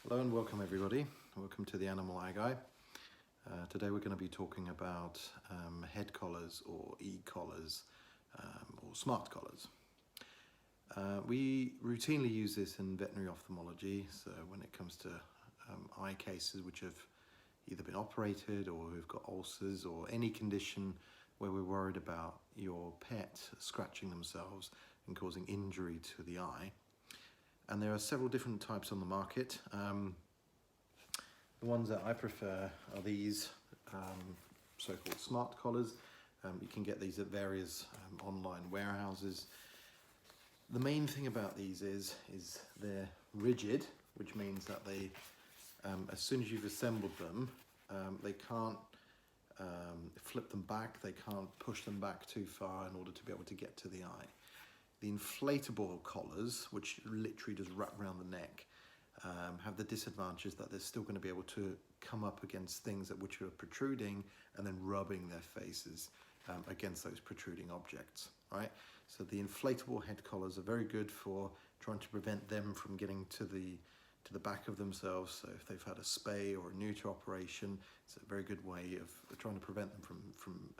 Hello and welcome everybody. Welcome to the Animal Eye Guy. Today we're going to be talking about head collars or e-collars or smart collars. We routinely use this in veterinary ophthalmology, so when it comes to eye cases which have either been operated or who've got ulcers or any condition where we're worried about your pet scratching themselves and causing injury to the eye. And there are several different types on the market. The ones that I prefer are these so-called smart collars. You can get these at various online warehouses. The main thing about these is they're rigid, which means that they, as soon as you've assembled them, they can't flip them back, they can't push them back too far in order to be able to get to the eye. The inflatable collars, which literally just wrap around the neck, have the disadvantage that they're still going to be able to come up against things which are protruding and then rubbing their faces against those protruding objects. Right? So the inflatable head collars are very good for trying to prevent them from getting to the back of themselves. So if they've had a spay or a neuter operation, it's a very good way of trying to prevent them from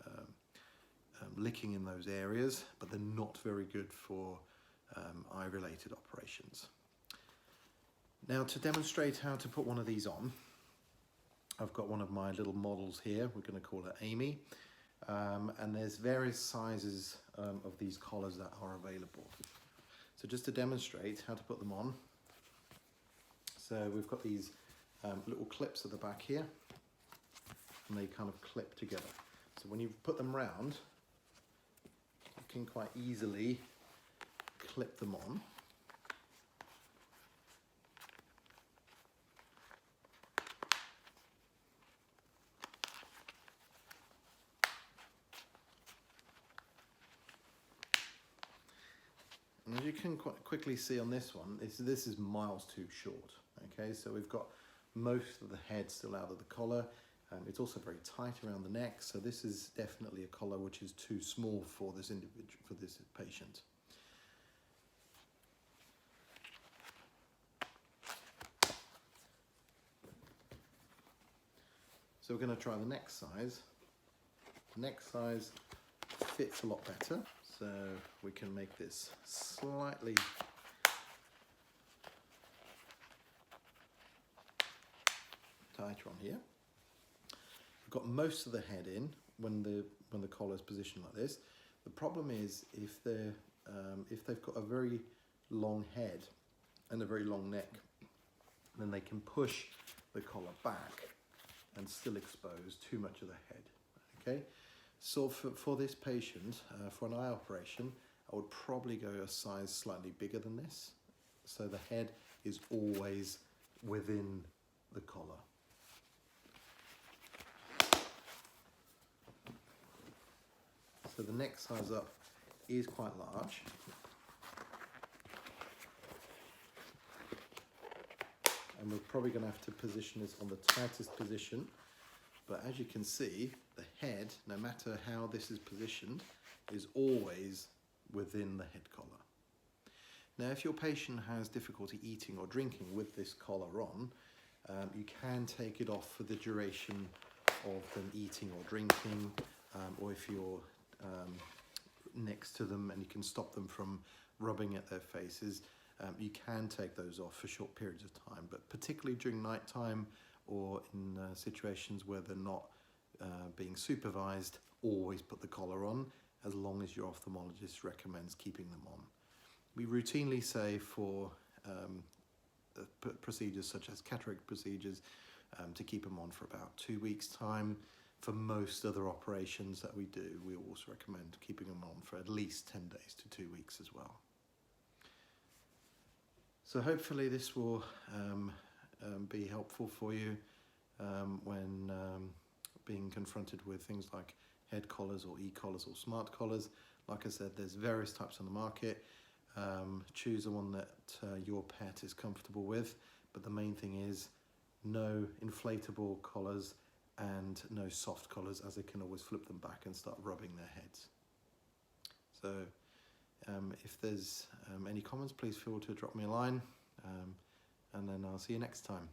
licking in those areas, but they're not very good for eye-related operations. Now, to demonstrate how to put one of these on, I've got one of my little models here. We're going to call her Amy, and there's various sizes of these collars that are available. So just to demonstrate how to put them on, so we've got these little clips at the back here, and they kind of clip together. So when you put them round, you can quite easily clip them on. And as you can quite quickly see on this one, this is miles too short. Okay, so we've got most of the head still out of the collar. It's also very tight around the neck, so this is definitely a collar which is too small for this individual, for this patient. So we're going to try the next size. The next size fits a lot better, so we can make this slightly tighter on here. We've got most of the head in when the collar is positioned like this. The problem is if they've got a very long head and a very long neck, then they can push the collar back and still expose too much of the head. Okay, so for this patient, for an eye operation, I would probably go a size slightly bigger than this, so the head is always within the collar. So the next size up is quite large. And we're probably going to have to position this on the tightest position. But as you can see, the head, no matter how this is positioned, is always within the head collar. Now, if your patient has difficulty eating or drinking with this collar on, you can take it off for the duration of them eating or drinking, or if you're next to them and you can stop them from rubbing at their faces, you can take those off for short periods of time, but particularly during night time or in situations where they're not being supervised, always put the collar on as long as your ophthalmologist recommends keeping them on. We routinely say for procedures such as cataract procedures to keep them on for about 2 weeks' time. For most other operations that we do, we also recommend keeping them on for at least 10 days to 2 weeks as well. So hopefully this will be helpful for you when being confronted with things like head collars or e-collars or smart collars. Like I said, there's various types on the market. Choose the one that your pet is comfortable with, but the main thing is no inflatable collars and no soft collars, as they can always flip them back and start rubbing their heads. So if there's any comments, please feel free to drop me a line, and then I'll see you next time.